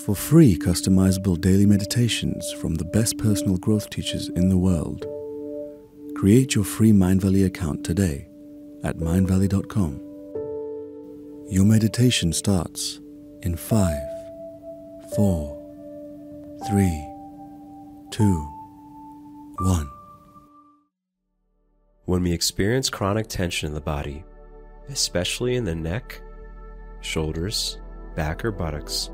for free customizable daily meditations from the best personal growth teachers in the world. Create your free Mindvalley account today at mindvalley.com. Your meditation starts in 5, 4, 3, 2, 1. When we experience chronic tension in the body, especially in the neck, shoulders, back, or buttocks,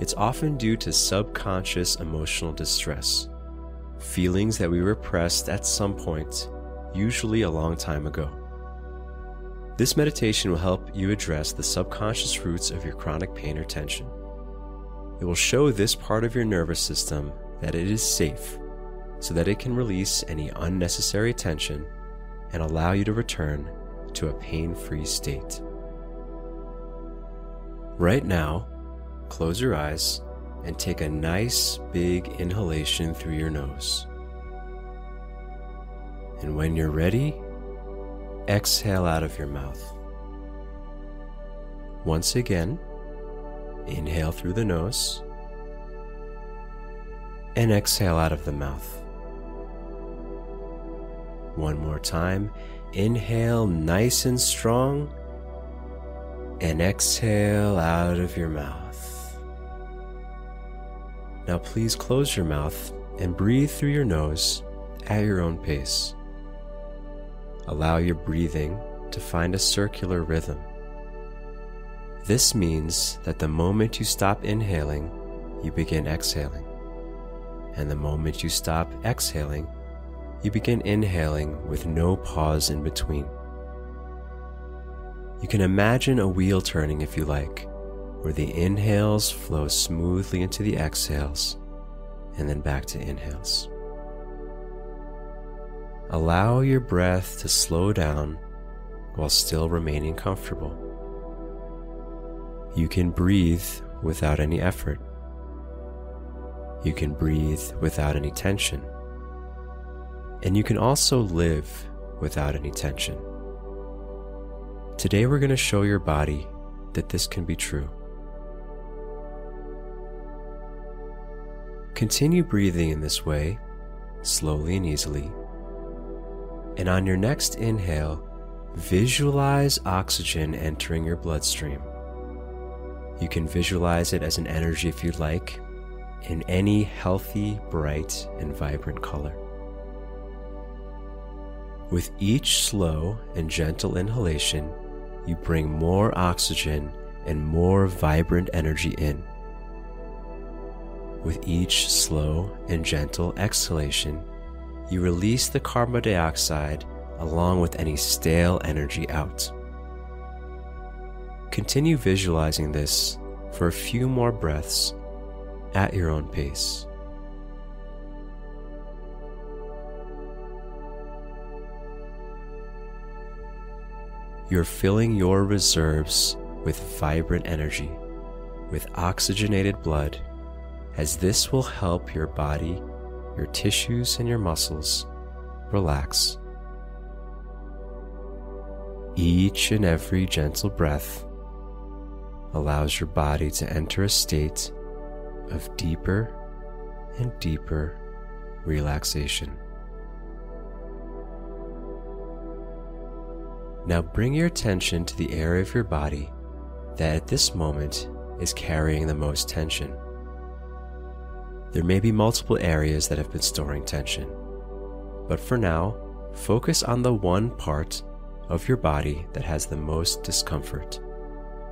it's often due to subconscious emotional distress, feelings that we repressed at some point, usually a long time ago. This meditation will help you address the subconscious roots of your chronic pain or tension. It will show this part of your nervous system that it is safe, so that it can release any unnecessary tension and allow you to return to a pain-free state. Right now, close your eyes and take a nice big inhalation through your nose. And when you're ready, exhale out of your mouth. Once again, inhale through the nose and exhale out of the mouth. One more time, inhale nice and strong and exhale out of your mouth. Now please close your mouth and breathe through your nose at your own pace. Allow your breathing to find a circular rhythm. This means that the moment you stop inhaling, you begin exhaling. And the moment you stop exhaling, you begin inhaling with no pause in between. You can imagine a wheel turning if you like, where the inhales flow smoothly into the exhales and then back to inhales. Allow your breath to slow down while still remaining comfortable. You can breathe without any effort. You can breathe without any tension. And you can also live without any tension. Today we're going to show your body that this can be true. Continue breathing in this way, slowly and easily. And on your next inhale, visualize oxygen entering your bloodstream. You can visualize it as an energy if you'd like, in any healthy, bright, and vibrant color. With each slow and gentle inhalation, you bring more oxygen and more vibrant energy in. With each slow and gentle exhalation, you release the carbon dioxide along with any stale energy out. Continue visualizing this for a few more breaths at your own pace. You're filling your reserves with vibrant energy, with oxygenated blood, as this will help your body, your tissues, and your muscles relax. Each and every gentle breath allows your body to enter a state of deeper and deeper relaxation. Now bring your attention to the area of your body that at this moment is carrying the most tension. There may be multiple areas that have been storing tension, but for now, focus on the one part of your body that has the most discomfort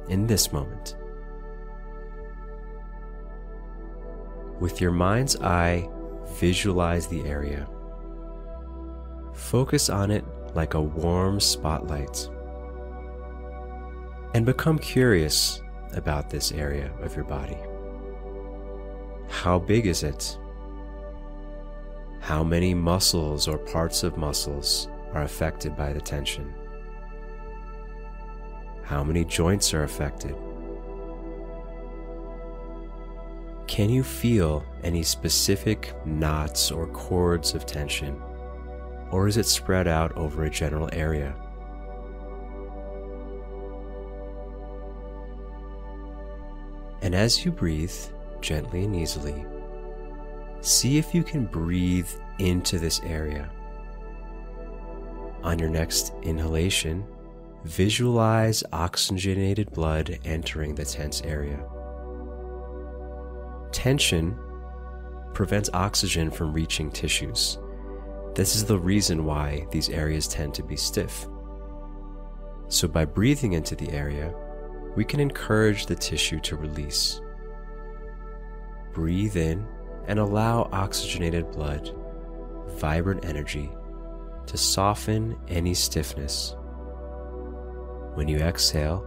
in this moment. With your mind's eye, visualize the area. Focus on it like a warm spotlight, and become curious about this area of your body. How big is it? How many muscles or parts of muscles are affected by the tension? How many joints are affected? Can you feel any specific knots or cords of tension? Or is it spread out over a general area? And as you breathe, gently and easily, see if you can breathe into this area. On your next inhalation, visualize oxygenated blood entering the tense area. Tension prevents oxygen from reaching tissues. This is the reason why these areas tend to be stiff. So by breathing into the area, we can encourage the tissue to release. Breathe in and allow oxygenated blood, vibrant energy, to soften any stiffness. When you exhale,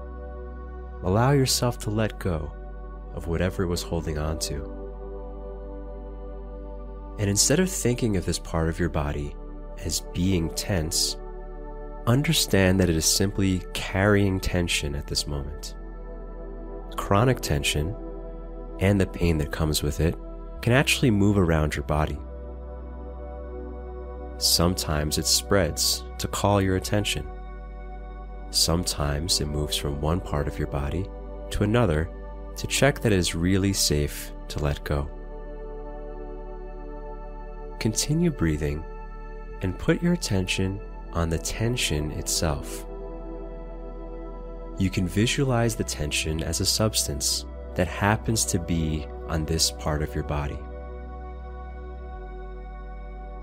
allow yourself to let go of whatever it was holding on to. And instead of thinking of this part of your body as being tense, understand that it is simply carrying tension at this moment. Chronic tension and the pain that comes with it can actually move around your body. Sometimes it spreads to call your attention. Sometimes it moves from one part of your body to another to check that it is really safe to let go. Continue breathing and put your attention on the tension itself. You can visualize the tension as a substance that happens to be on this part of your body.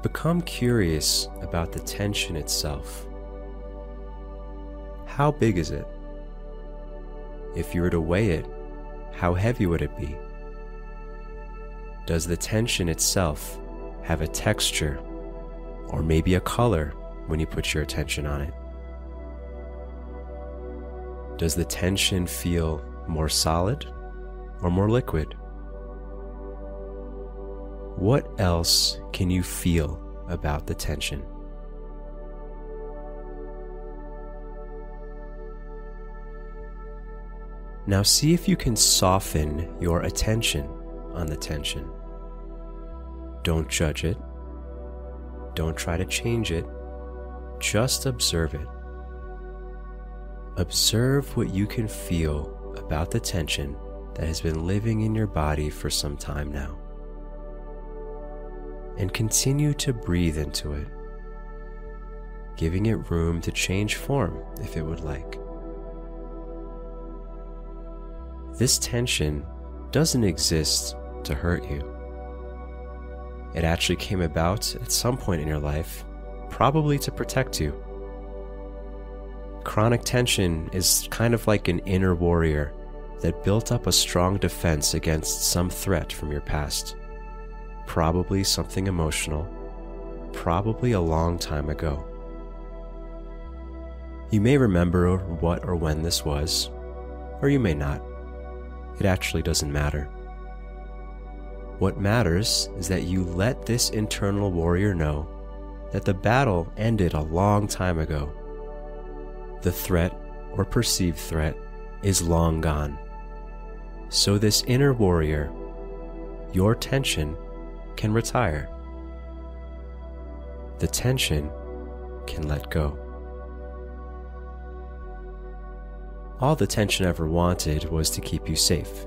Become curious about the tension itself. How big is it? If you were to weigh it, how heavy would it be? Does the tension itself have a texture or maybe a color when you put your attention on it? Does the tension feel more solid or more liquid? What else can you feel about the tension? Now see if you can soften your attention on the tension. Don't judge it. Don't try to change it. Just observe it. Observe what you can feel about the tension that has been living in your body for some time now. And continue to breathe into it, giving it room to change form if it would like. This tension doesn't exist to hurt you. It actually came about at some point in your life, probably to protect you. Chronic tension is kind of like an inner warrior that built up a strong defense against some threat from your past. Probably something emotional, probably a long time ago. You may remember what or when this was, or you may not. It actually doesn't matter. What matters is that you let this internal warrior know that the battle ended a long time ago. The threat or perceived threat is long gone. So this inner warrior, your tension, can retire. The tension can let go. All the tension ever wanted was to keep you safe.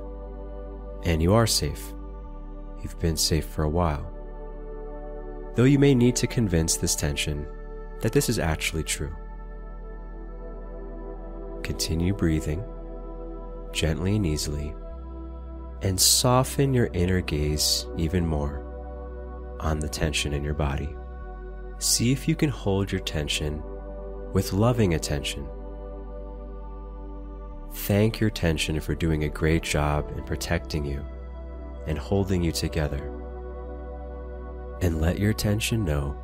And you are safe. You've been safe for a while. Though you may need to convince this tension that this is actually true. Continue breathing, gently and easily, and soften your inner gaze even more on the tension in your body. See if you can hold your tension with loving attention. Thank your tension for doing a great job in protecting you and holding you together. And let your tension know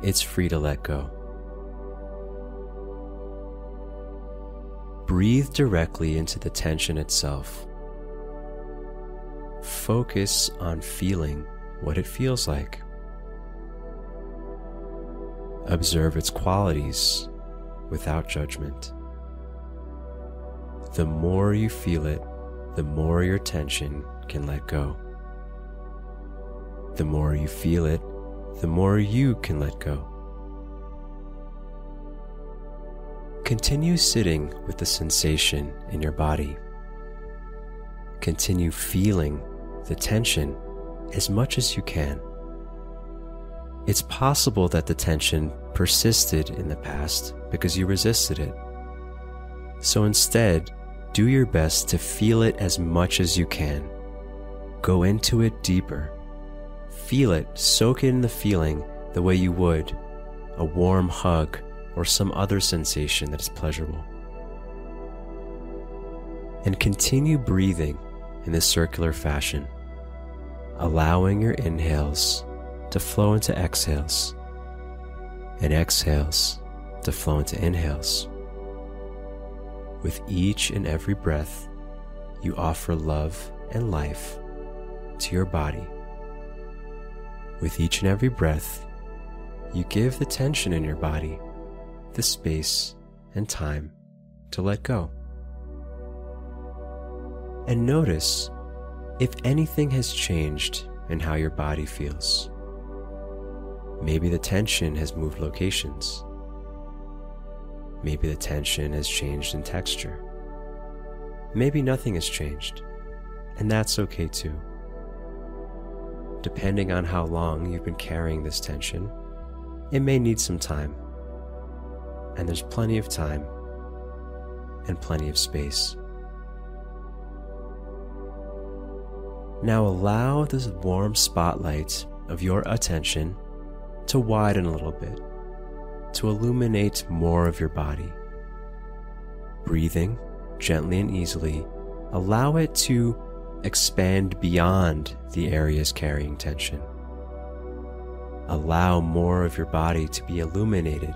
it's free to let go. Breathe directly into the tension itself. Focus on feeling what it feels like. Observe its qualities without judgment. The more you feel it, the more your tension can let go. The more you feel it, the more you can let go. Continue sitting with the sensation in your body. Continue feeling the tension as much as you can. It's possible that the tension persisted in the past because you resisted it. So instead, do your best to feel it as much as you can. Go into it deeper. Feel it, soak in the feeling the way you would a warm hug or some other sensation that is pleasurable. And continue breathing in this circular fashion, allowing your inhales to flow into exhales and exhales to flow into inhales. With each and every breath, you offer love and life to your body. With each and every breath, you give the tension in your body the space and time to let go. And notice if anything has changed in how your body feels. Maybe the tension has moved locations. Maybe the tension has changed in texture. Maybe nothing has changed, and that's okay too. Depending on how long you've been carrying this tension, it may need some time, and there's plenty of time and plenty of space. Now allow this warm spotlight of your attention to widen a little bit, to illuminate more of your body. Breathing gently and easily, allow it to expand beyond the areas carrying tension. Allow more of your body to be illuminated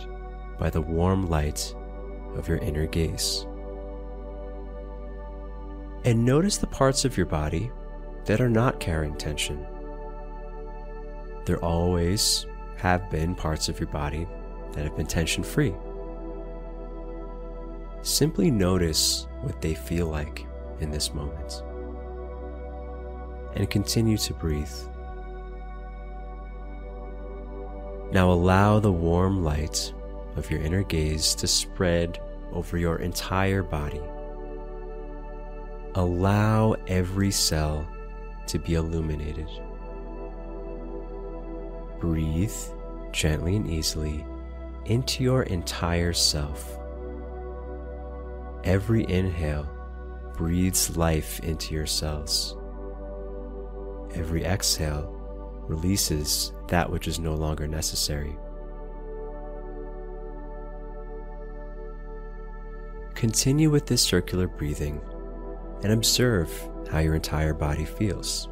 by the warm light of your inner gaze. And notice the parts of your body that are not carrying tension. There always have been parts of your body that have been tension-free. Simply notice what they feel like in this moment, and continue to breathe. Now allow the warm light of your inner gaze to spread over your entire body. Allow every cell to be illuminated. Breathe gently and easily into your entire self. Every inhale breathes life into your cells. Every exhale releases that which is no longer necessary. Continue with this circular breathing and observe how your entire body feels.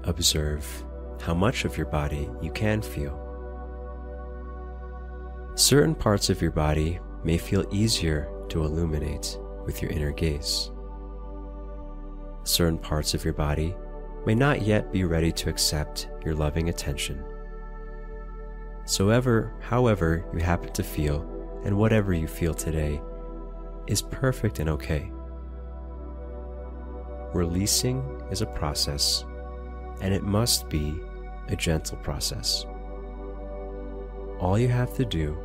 Observe how much of your body you can feel. Certain parts of your body may feel easier to illuminate with your inner gaze. Certain parts of your body may not yet be ready to accept your loving attention. However you happen to feel, and whatever you feel today, is perfect and okay. Releasing is a process, and it must be a gentle process. All you have to do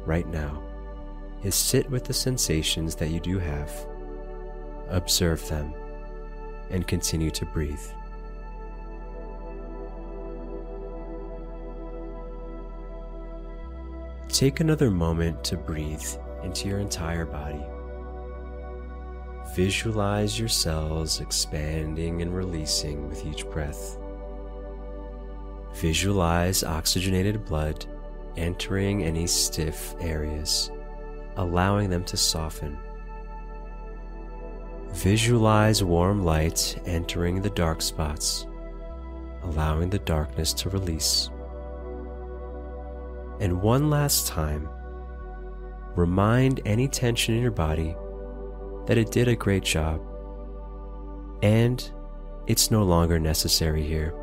right now is sit with the sensations that you do have, observe them, and continue to breathe. Take another moment to breathe into your entire body. Visualize your cells expanding and releasing with each breath. Visualize oxygenated blood entering any stiff areas, allowing them to soften. Visualize warm light entering the dark spots, allowing the darkness to release. And one last time, remind any tension in your body that it did a great job, and it's no longer necessary here.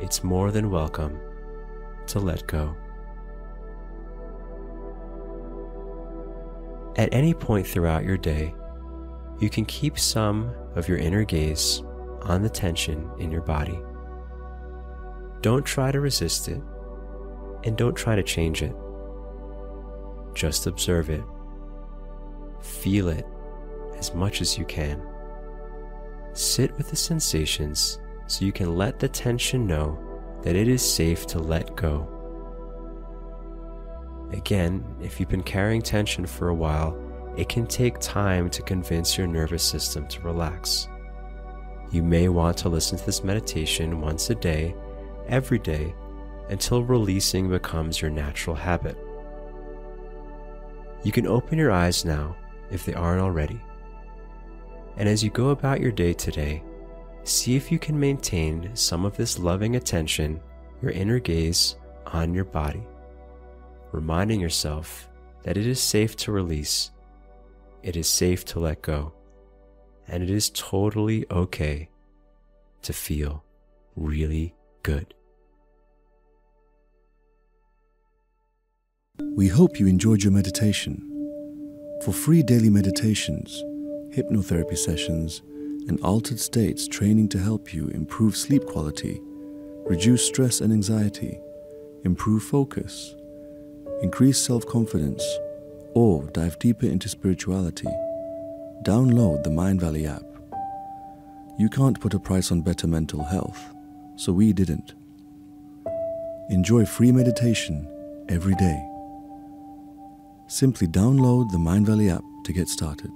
It's more than welcome to let go. At any point throughout your day, you can keep some of your inner gaze on the tension in your body. Don't try to resist it, and don't try to change it. Just observe it. Feel it as much as you can. Sit with the sensations so you can let the tension know that it is safe to let go. Again, if you've been carrying tension for a while, it can take time to convince your nervous system to relax. You may want to listen to this meditation once a day, every day, until releasing becomes your natural habit. You can open your eyes now if they aren't already. And as you go about your day today, see if you can maintain some of this loving attention, your inner gaze, on your body, reminding yourself that it is safe to release, it is safe to let go, and it is totally okay to feel really good. We hope you enjoyed your meditation. For free daily meditations, hypnotherapy sessions, and altered states training to help you improve sleep quality, reduce stress and anxiety, improve focus, increase self-confidence, or dive deeper into spirituality, download the Mindvalley app. You can't put a price on better mental health, so we didn't. Enjoy free meditation every day. Simply download the Mindvalley app to get started.